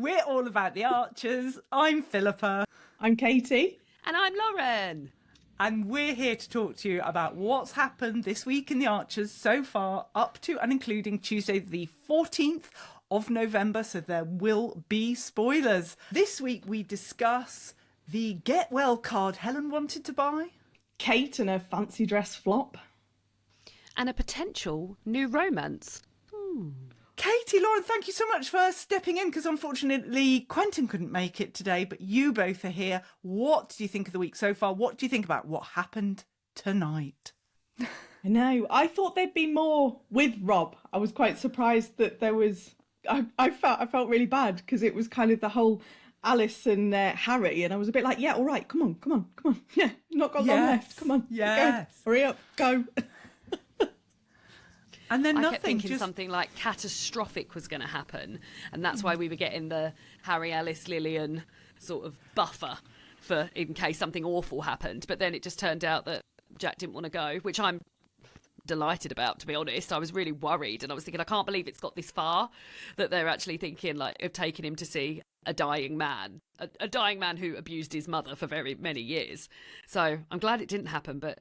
We're all about the Archers. I'm Philippa. I'm Katie. And I'm Lauren. And we're here to talk to you about what's happened this week in the Archers so far, up to and including Tuesday the 14th of November, so there will be spoilers. This week we discuss the get well card Helen wanted to buy, Kate and her fancy dress flop, and a potential new romance. Katie, Lauren, thank you so much for stepping in, because unfortunately Quentin couldn't make it today, but you both are here. What do you think of the week so far? What do you think about what happened tonight? I know. I thought there'd be more with Rob. I was quite surprised that there was. I felt really bad because it was kind of the whole Alice and Harry, and I was a bit like, yeah, all right, come on. Yeah, not got long left. Come on, yes, go. Hurry up, go. And then I nothing. kept thinking something like catastrophic was going to happen, and that's why we were getting the Harry, Alice, Lillian sort of buffer for in case something awful happened. But then it just turned out that Jack didn't want to go, which I'm delighted about, to be honest. I was really worried, and I was thinking, I can't believe it's got this far, that they're actually thinking like of taking him to see a dying man, a dying man who abused his mother for very many years. So I'm glad it didn't happen, but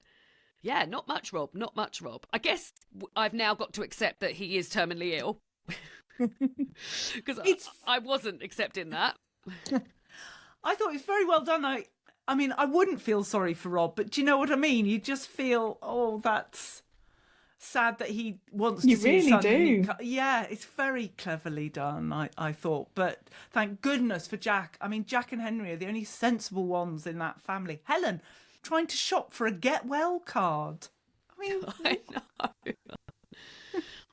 yeah, not much Rob. I guess I've now got to accept that he is terminally ill, because I wasn't accepting that. I thought it was very well done. I mean, I wouldn't feel sorry for Rob, but do you know what I mean? You just feel, oh, that's sad that he wants to see his son. You really do. Yeah, it's very cleverly done, I thought. But thank goodness for Jack. I mean, Jack and Henry are the only sensible ones in that family. Helen, trying to shop for a get well card. I mean,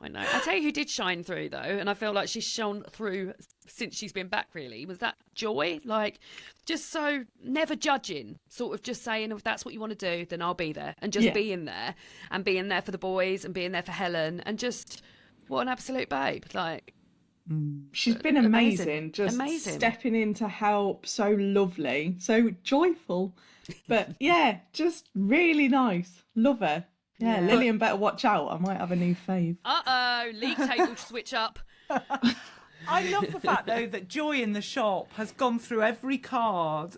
I know. I tell you who did shine through, though, and I feel like she's shone through since she's been back, really, was that Joy. Like, just so never judging, sort of just saying, if that's what you want to do, then I'll be there. And just being there, and being there for the boys, and being there for Helen, and just, what an absolute babe. Like, she's been amazing. Just stepping in to help, so lovely, so joyful. But yeah, just really nice. Love her. Yeah, Lillian better watch out. I might have a new fave. League table switch up. I love the fact, though, that Joy in the shop has gone through every card,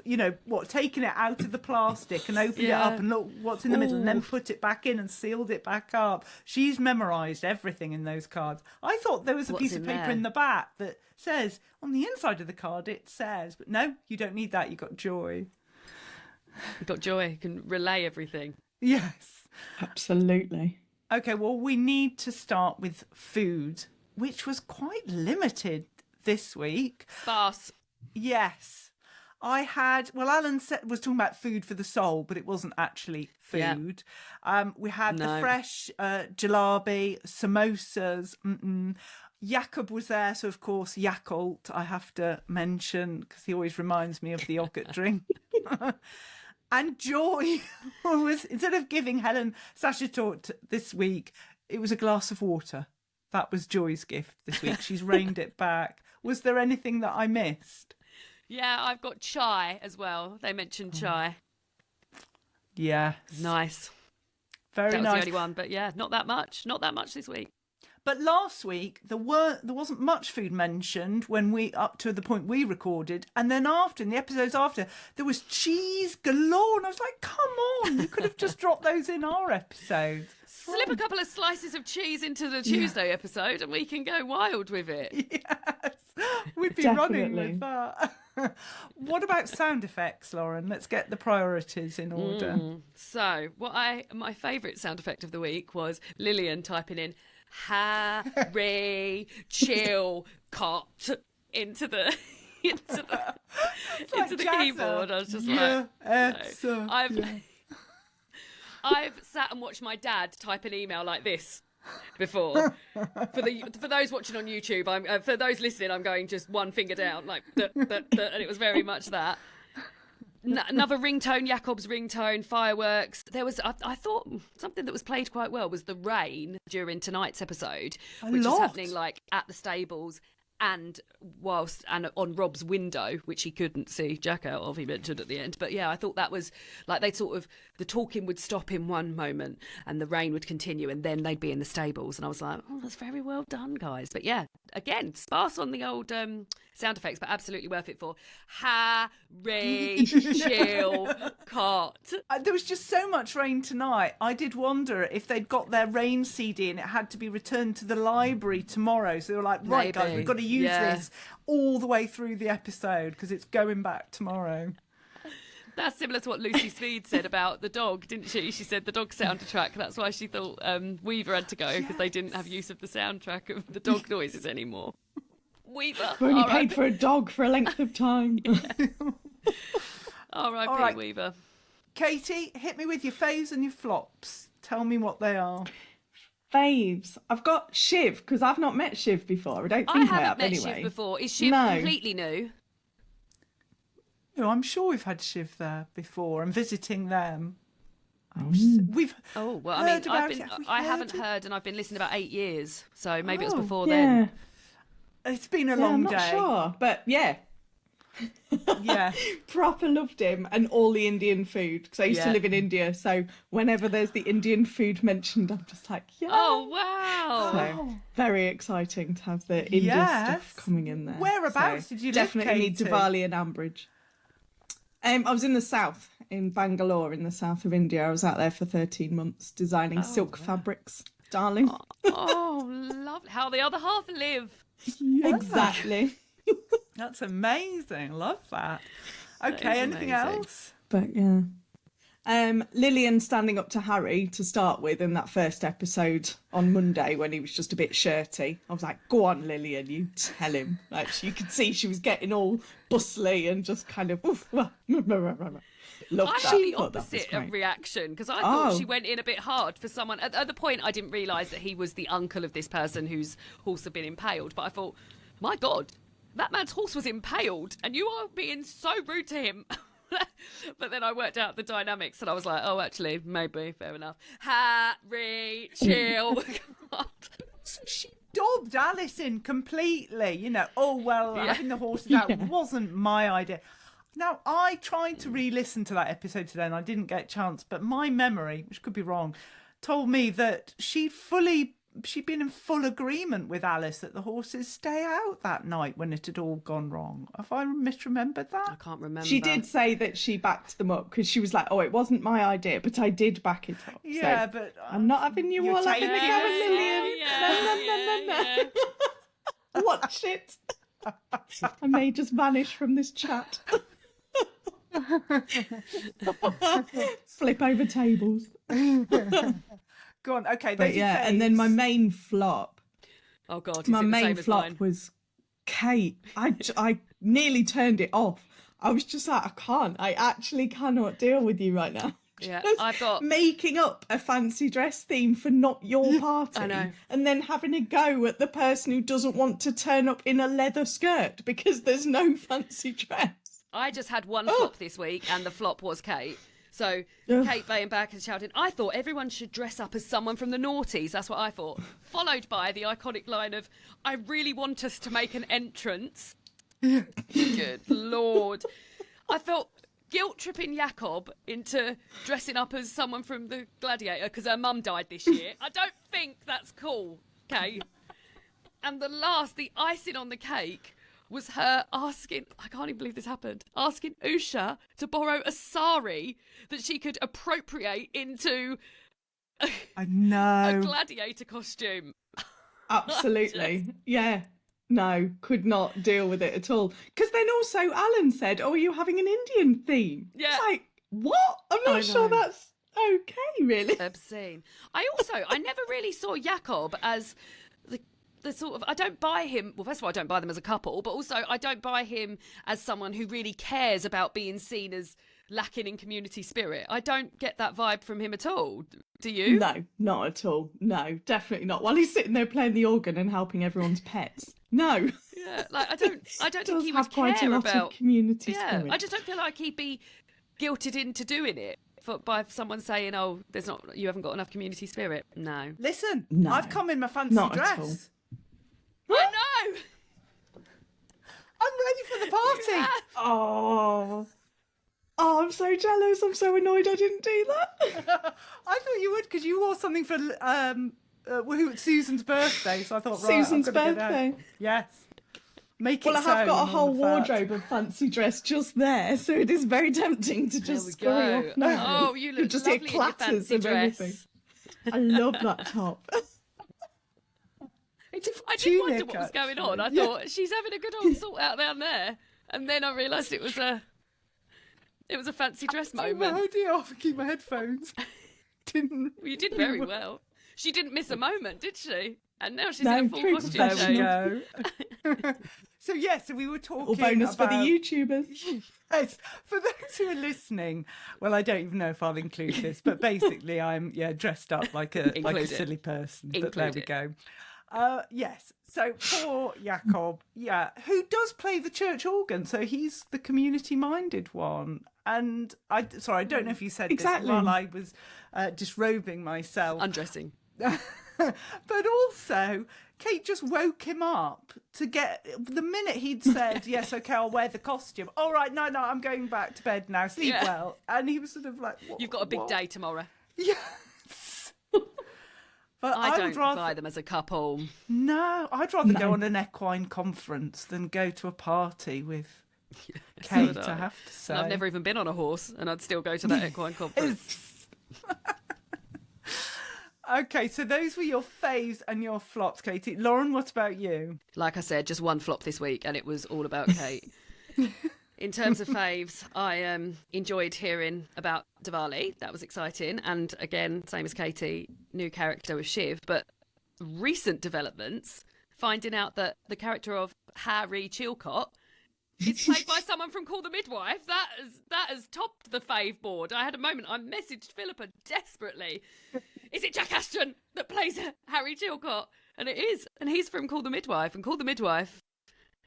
taken it out of the plastic and opened it up and look what's in the middle and then put it back in and sealed it back up. She's memorised everything in those cards. I thought there was a piece of paper in the back that says, on the inside of the card it says, but no, you don't need that, you got Joy. You got Joy, you can relay everything. Yes. Absolutely. Okay, well, we need to start with food, which was quite limited this week. Sparse. Yes. Alan was talking about food for the soul, but it wasn't actually food. Yeah. We had the fresh jalabi, samosas. Jakob was there, so of course Yakult I have to mention, because he always reminds me of the yogurt drink. And Joy was, instead of giving Helen sachet this week, it was a glass of water. That was Joy's gift this week. She's reined it back. Was there anything that I missed? Yeah, I've got chai as well. They mentioned chai. Yeah. Nice. Very nice. That was the only one, but yeah, not that much. Not that much this week. But last week, there wasn't much food mentioned up to the point we recorded. And then in the episodes after, there was cheese galore. And I was like, come on, you could have just dropped those in our episode. Slip a couple of slices of cheese into the Tuesday episode and we can go wild with it. Yes, we'd be running with that. What about sound effects, Lauren? Let's get the priorities in order. So, my favourite sound effect of the week was Lillian typing in Harry Chilcott into the keyboard. I was just I've sat and watched my dad type an email like this before. For those watching on YouTube, for those listening, I'm going just one finger down, like and it was very much that. Another ringtone, Jakob's ringtone, fireworks. There was, I thought, something that was played quite well was the rain during tonight's episode, which was happening like at the stables and on Rob's window, which he couldn't see Jack out of, he mentioned at the end. But yeah, I thought that was like they'd sort of the talking would stop in one moment and the rain would continue and then they'd be in the stables. And I was like, oh, that's very well done, guys. But yeah, again, sparse on the old sound effects, but absolutely worth it for Harry Chilcott. There was just so much rain tonight. I did wonder if they'd got their rain CD and it had to be returned to the library tomorrow. So they were like, right, guys, we've got to use this all the way through the episode because it's going back tomorrow. That's similar to what Lucy Speed said about the dog, didn't she? She said the dog soundtrack. That's why she thought Weaver had to go because they didn't have use of the soundtrack of the dog noises anymore. Weaver. We only paid for a dog for a length of time. R.I.P. Weaver. Katie, hit me with your faves and your flops. Tell me what they are. Faves. I've got Shiv because I've not met Shiv before. I don't think I have haven't met anyway. Shiv before. Is Shiv completely new? No, I'm sure we've had Shiv there before and visiting them. We've I haven't heard, and I've been listening about 8 years, so maybe it was before then. It's been a long day. I'm not sure, but yeah. Proper loved him and all the Indian food because I used to live in India, so whenever there's the Indian food mentioned, I'm just like, oh wow. So very exciting to have the Indian stuff coming in there. Whereabouts did you live, definitely need Katie? Diwali and Ambridge. I was in the south, in Bangalore, in the south of India. I was out there for 13 months designing silk fabrics, darling. Oh, lovely. How the other half live. Exactly. That's amazing. Love that. Okay, anything else? But yeah. Lillian standing up to Harry to start with in that first episode on Monday when he was just a bit shirty. I was like, go on, Lillian, you tell him. Like, you could see she was getting all bustly and just kind of... I had the opposite of reaction because I thought she went in a bit hard for someone. At the point, I didn't realise that he was the uncle of this person whose horse had been impaled. But I thought, my God, that man's horse was impaled and you are being so rude to him. But then I worked out the dynamics and I was like, oh, actually, maybe, fair enough. Harry, chill. So she dobbed Alice in completely, having the horses out wasn't my idea. Now, I tried to re-listen to that episode today and I didn't get a chance, but my memory, which could be wrong, told me that she'd been in full agreement with Alice that the horses stay out that night when it had all gone wrong. Have I misremembered that? I can't remember. She did say that she backed them up because she was like, oh, it wasn't my idea, but I did back it up. Yeah, so but... I'm not having you all having a go at Lillian. No. Watch it. I may just vanish from this chat. Flip over tables. Go on, okay. But and then my main flop. Oh God, my main flop was Kate. I nearly turned it off. I was just like, I actually cannot deal with you right now. Yeah, I've got making up a fancy dress theme for not your party. I know. And then having a go at the person who doesn't want to turn up in a leather skirt because there's no fancy dress. I just had one flop this week, and the flop was Kate. So Kate baying back and shouting, I thought everyone should dress up as someone from the noughties. That's what I thought. Followed by the iconic line of, I really want us to make an entrance. Good Lord. I felt guilt-tripping Jacob into dressing up as someone from the Gladiator because her mum died this year. I don't think that's cool, Kate. And the icing on the cake was her asking, I can't even believe this happened, asking Usha to borrow a sari that she could appropriate into a gladiator costume. Absolutely. Yeah. No, could not deal with it at all. Because then also Alan said, oh, are you having an Indian theme? Yeah. It's like, what? I'm not sure that's okay, really. Obscene. I never really saw Jacob as the sort of, I don't buy him, well, first of all, I don't buy them as a couple, but also I don't buy him as someone who really cares about being seen as lacking in community spirit. I don't get that vibe from him at all. Do you? No, not at all. No, definitely not. While he's sitting there playing the organ and helping everyone's pets. No. Yeah, like I don't think he would have quite care a lot about of community spirit. I just don't feel like he'd be guilted into doing it by someone saying, "Oh, you haven't got enough community spirit." No. Listen, I've come in my fancy dress. I know. I'm ready for the party. Yeah. Oh. Oh, I'm so jealous. I'm so annoyed I didn't do that. I thought you would, because you wore something for Susan's birthday, so I thought, right, Susan's I've got to birthday. Yes. Make it Well, I have got a so, whole all of that. wardrobe of fancy dress just there, so it is very tempting to just scurry off now. Oh, you look just lovely hear in your clatters fancy of dress. everything. I love that top. I did wonder what was going on. I thought she's having a good old sort out down there, and then I realised it was a fancy dress moment. Oh dear, I keep my headphones. Didn't. Well, you did very well. She didn't miss a moment, did she? And now she's No, in a full true costume professional. change. So we were talking Or bonus about... for the YouTubers. Yes, for those who are listening, well, I don't even know if I'll include this, but basically I'm dressed up like a silly person. But there we go. Yes. So poor Jakob, who does play the church organ, so he's the community-minded one. And I don't know if you said Exactly. this while I was disrobing myself. Undressing. But also, Kate just woke him up to get... The minute he'd said, yes, OK, I'll wear the costume. All right, no, I'm going back to bed now. Sleep well. And he was sort of like... You've got a big day tomorrow. Yes. But I don't would rather... buy them as a couple. No, I'd rather go on an equine conference than go to a party with Kate, I have to say. And I've never even been on a horse, and I'd still go to that equine conference. Okay, so those were your faves and your flops, Katie. Lauren, what about you? Like I said, just one flop this week, and it was all about Kate. In terms of faves, I enjoyed hearing about Diwali. That was exciting. And again, same as Katie, new character with Shiv. But recent developments, finding out that the character of Harry Chilcott is played by someone from Call the Midwife. That has topped the fave board. I had a moment. I messaged Philippa desperately. Is it Jack Ashton that plays Harry Chilcott? And it is. And he's from Call the Midwife. And Call the Midwife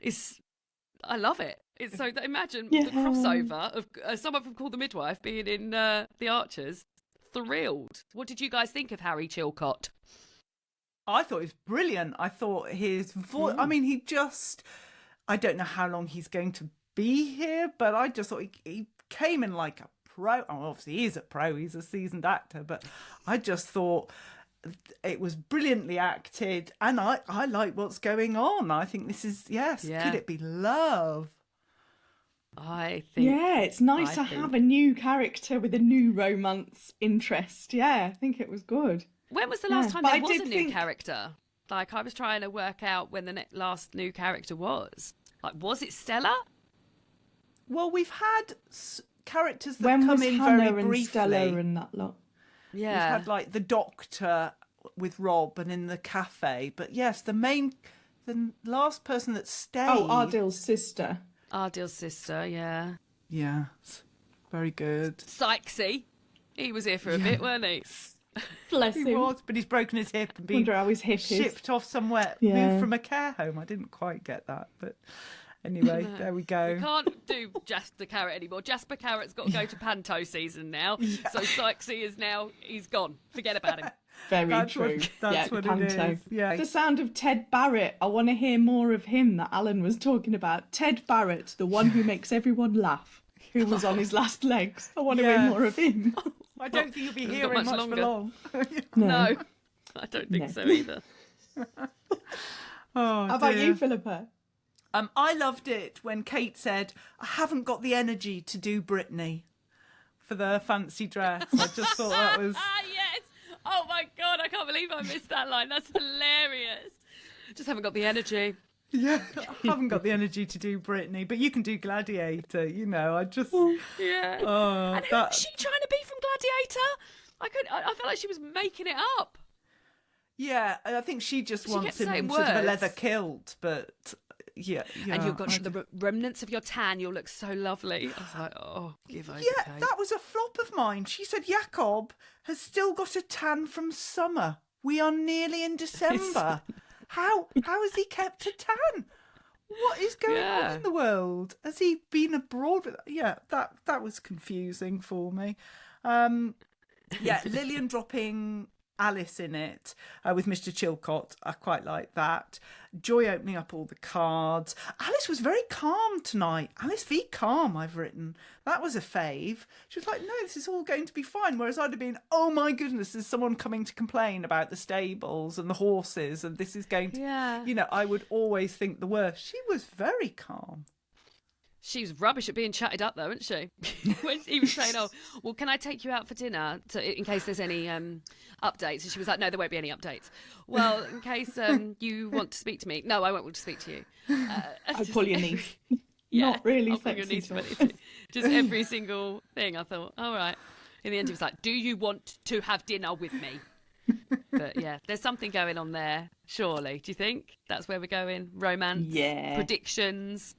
is... I love it. It's so imagine the crossover of someone from Call the Midwife being in The Archers. Thrilled. What did you guys think of Harry Chilcott? I thought it was brilliant. I thought his voice... I mean, he just... I don't know how long he's going to be here, but I just thought he came in like a pro. Oh, obviously, he is a pro. He's a seasoned actor. But I just thought it was brilliantly acted. And I like what's going on. I think this is, could it be love? I think... Yeah, it's nice to have a new character with a new romance interest. Yeah, I think it was good. When was the last time there was a new character? Like, I was trying to work out when the last new character was. Like, was it Stella? Well, we've had characters that come in very briefly. And Stella and that lot? Yeah. We've had, like, the Doctor with Rob and in the cafe. But, yes, the last person that stayed... Oh, Ardill's sister. Ardill's sister, yeah. Yeah, very good. Sykesy. He was here for a bit, weren't he? Bless He him. was, but he's broken his hip and been Wonder how his hip shipped is. off somewhere, moved from a care home. I didn't quite get that, but anyway, there we go. We can't do Jasper Carrot anymore. Jasper Carrot's got to go to Panto season now. Yeah. So Sykesy is now, he's gone. Forget about him. Very true. That's what Panto. it is. Yeah. The sound of Ted Barrett. I want to hear more of him that Alan was talking about. Ted Barrett, the one who makes everyone laugh, who was on his last legs. I want to hear more of him. I don't think you'll be hearing much for long. No, I don't think so either. How about you, Philippa? I loved it when Kate said, I haven't got the energy to do Britney for the fancy dress. I just thought that was... Yes! Oh my God, I can't believe I missed that line. That's hilarious. Just haven't got the energy. Yeah, I haven't got the energy to do Britney, but you can do Gladiator, you know, I just... Yeah. Oh, and who was she trying to be from Gladiator? I felt like she was making it up. Yeah, I think she just wants him in words. sort of a leather kilt, but yeah. And you've got the remnants of your tan, you'll look so lovely. I was like, oh, give over, yeah, Kate. that was a flop of mine. She said Jakob has still got a tan from summer. We are nearly in December. How has he kept a tan? What is going on in the world? Has he been abroad? Yeah, that was confusing for me. Yeah, Lillian dropping Alice in it with Mr. Chilcott. I quite like that. Joy opening up all the cards. Alice was very calm tonight. Alice v calm, I've written. That was a fave. She was like, no, this is all going to be fine. Whereas I'd have been, oh my goodness, there's someone coming to complain about the stables and the horses and this is going to, you know, I would always think the worst. She was very calm. She was rubbish at being chatted up, though, wasn't she? When he was saying, oh, well, can I take you out for dinner in case there's any updates? And she was like, no, there won't be any updates. Well, in case you want to speak to me. No, I won't want to speak to you. I'll pull your niece. Yeah, Not really I'll pull your sexy niece, stuff. just every single thing. I thought, all right. In the end, he was like, do you want to have dinner with me? But yeah, there's something going on there, surely. Do you think that's where we're going? Romance? Yeah. Predictions?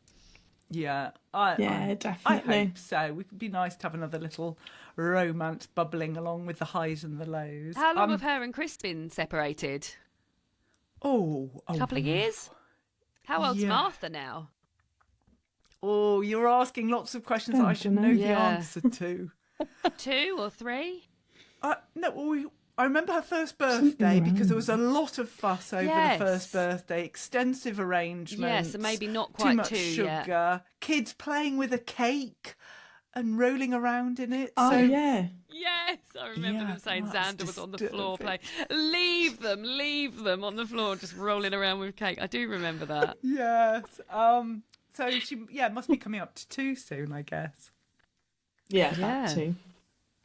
Yeah, definitely. I hope so. It would be nice to have another little romance bubbling along with the highs and the lows. How long have her and Chris been separated? A couple of years? How old's Martha now? Oh, you're asking lots of questions that I should know the answer to. 2 or 3? No, I remember her first birthday because there was a lot of fuss over the first birthday, extensive arrangements. Yes, and maybe not quite too much 2 sugar, yet. Kids playing with a cake and rolling around in it. Oh, so, yeah. Yes, I remember them saying that's Xander was on the floor disturbing. playing. Leave them on the floor, just rolling around with cake. I do remember that. Yes. So she, must be coming up to 2 soon, I guess. Yeah, that too.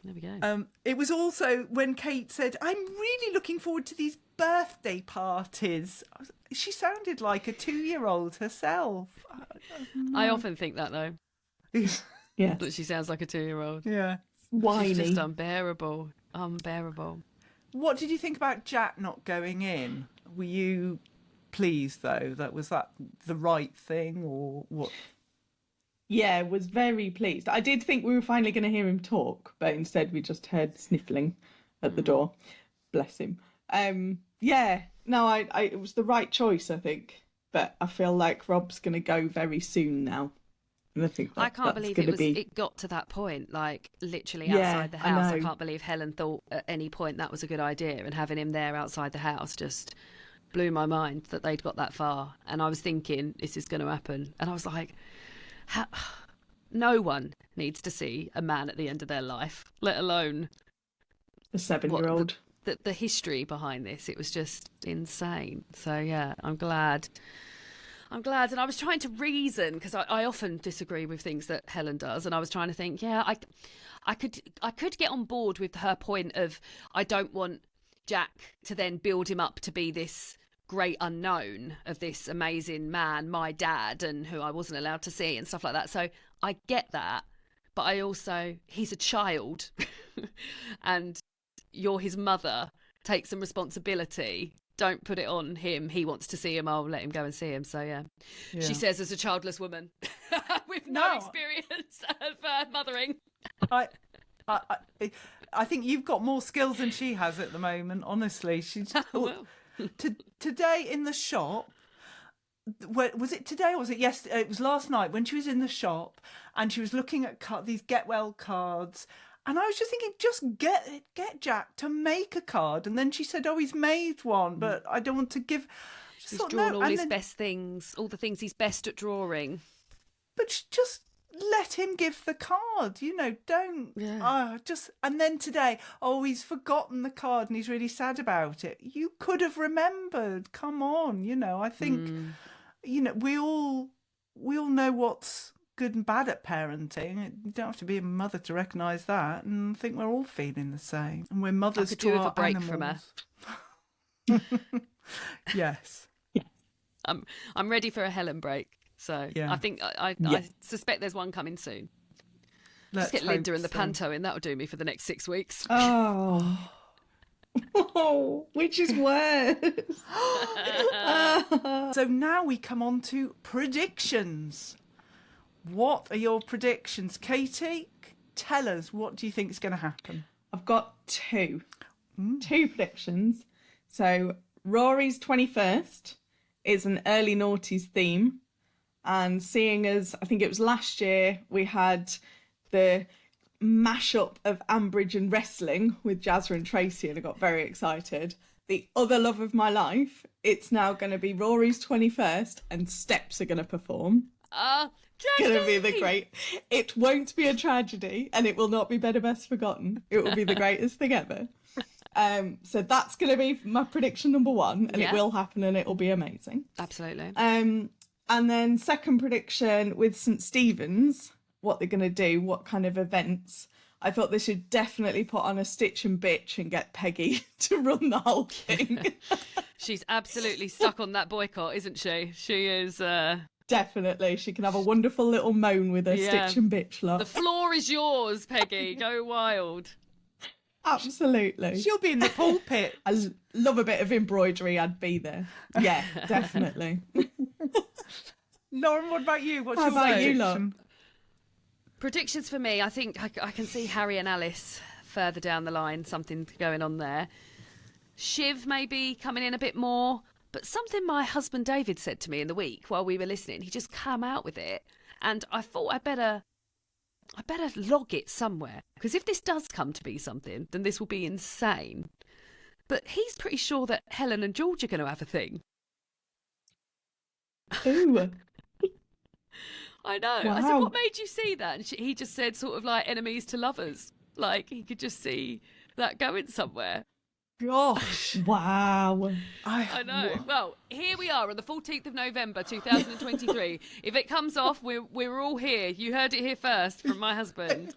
There we go. It was also when Kate said, I'm really looking forward to these birthday parties. She sounded like a 2-year-old herself. I often think that, though. Yeah. That she sounds like a 2-year-old. Yeah. Whiny. She's just unbearable. Unbearable. What did you think about Jack not going in? Were you pleased, though? Was that the right thing or what? Yeah, was very pleased. I did think we were finally going to hear him talk, but instead we just heard sniffling at the door. Bless him. It was the right choice, I think. But I feel like Rob's going to go very soon now. And I think I can't believe it got to that point, like literally Yeah, outside the I house. know. I can't believe Helen thought at any point that was a good idea, and having him there outside the house just blew my mind that they'd got that far. And I was thinking, this is going to happen. And I was like, no one needs to see a man at the end of their life, let alone a 7-year-old. The history behind this. It was just insane. So yeah, I'm glad. And I was trying to reason, because I often disagree with things that Helen does, and I was trying to think, I could get on board with her point of, I don't want Jack to then build him up to be this great unknown of this amazing man, my dad, and who I wasn't allowed to see and stuff like that. So I get that, but I also, he's a child and you're his mother. Take some responsibility. Don't put it on him. He wants to see him. I'll let him go and see him. So yeah. She says as a childless woman with no experience of mothering. I think you've got more skills than she has at the moment. Honestly, she's today in the shop. Was it today or was it yesterday? It was last night when she was in the shop and she was looking at these get well cards. And I was just thinking, just get Jack to make a card. And then she said, oh, he's made one, but I don't want to give... He's drawn all his best things, all the things he's best at drawing. But just let him give the card, don't... Yeah. And then today, he's forgotten the card and he's really sad about it. You could have remembered. Come on, I think, we all know what's good and bad at parenting. You don't have to be a mother to recognise that, and I think we're all feeling the same. And we're mothers to our break animals. from her. Yes. I'm ready for a Helen break. So yeah. I think I suspect there's one coming soon. Let's just get Linda and the so. panto in. That'll do me for the next 6 weeks. Oh. Which is worse. So now we come on to predictions. What are your predictions? Katie, tell us, what do you think is going to happen? I've got 2 predictions. So Rory's 21st is an early noughties theme. And seeing as, I think it was last year, we had the mashup of Ambridge and wrestling with Jazza and Tracy, and I got very excited. The other love of my life, it's now going to be Rory's 21st, and Steps are going to perform. It's going to be the great. It won't be a tragedy, and it will not be Better Best Forgotten. It will be the greatest thing ever. So that's going to be my prediction number one, and it will happen, and it will be amazing. Absolutely. And then second prediction with St. Stephen's, what they're going to do, what kind of events. I thought they should definitely put on a Stitch and Bitch and get Peggy to run the whole thing. She's absolutely stuck on that boycott, isn't she? She is... Definitely. She can have a wonderful little moan with her Stitch and Bitch lot. The floor is yours, Peggy. Go wild. Absolutely. She'll be in the pulpit. I love a bit of embroidery. I'd be there. Yeah, definitely. Lauren, what about you? What's How your about you, prediction? Lauren? Predictions for me, I think I can see Harry and Alice further down the line, something going on there. Shiv maybe coming in a bit more. But something my husband David said to me in the week while we were listening, he just came out with it. And I thought I better log it somewhere. Because if this does come to be something, then this will be insane. But he's pretty sure that Helen and George are going to have a thing. Ooh. I know. Wow. I said, what made you see that? And he just said sort of like enemies to lovers. Like he could just see that going somewhere. Gosh. Wow. I know. Well, here we are on the 14th of November 2023. If it comes off, we're all here. You heard it here first from my husband.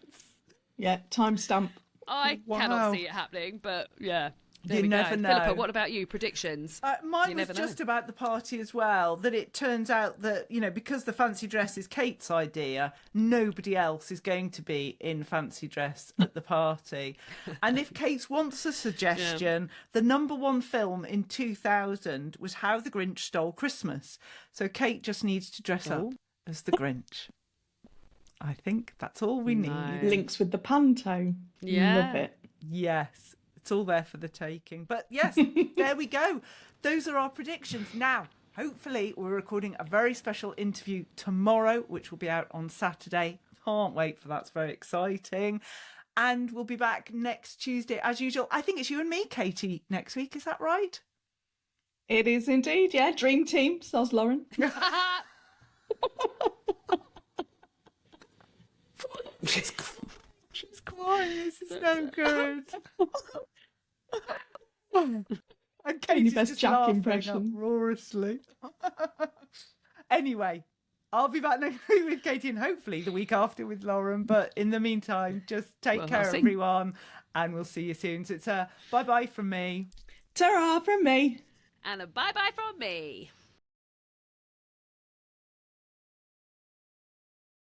Yeah, timestamp. I cannot see it happening, but yeah. You never know. Philippa, what about you? Predictions? Mine was just about the party as well, that it turns out that, because the fancy dress is Kate's idea, nobody else is going to be in fancy dress at the party. And if Kate wants a suggestion, the number one film in 2000 was How the Grinch Stole Christmas. So Kate just needs to dress up as the Grinch. I think that's all we need. Links with the panto. Yeah. Love it. Yes. It's all there for the taking. But yes, there we go. Those are our predictions. Now, hopefully, we're recording a very special interview tomorrow, which will be out on Saturday. Can't wait for that. It's very exciting. And we'll be back next Tuesday, as usual. I think it's you and me, Katie, next week. Is that right? It is indeed, yeah. Dream team, says Lauren. She's crying. This is no good. And Katie's best just Jack laughing impression. uproariously. Anyway, I'll be back next week with Katie and hopefully the week after with Lauren. But in the meantime, just take care, everyone, and we'll see you soon. So it's a bye-bye from me. Ta-ra from me. And a bye-bye from me.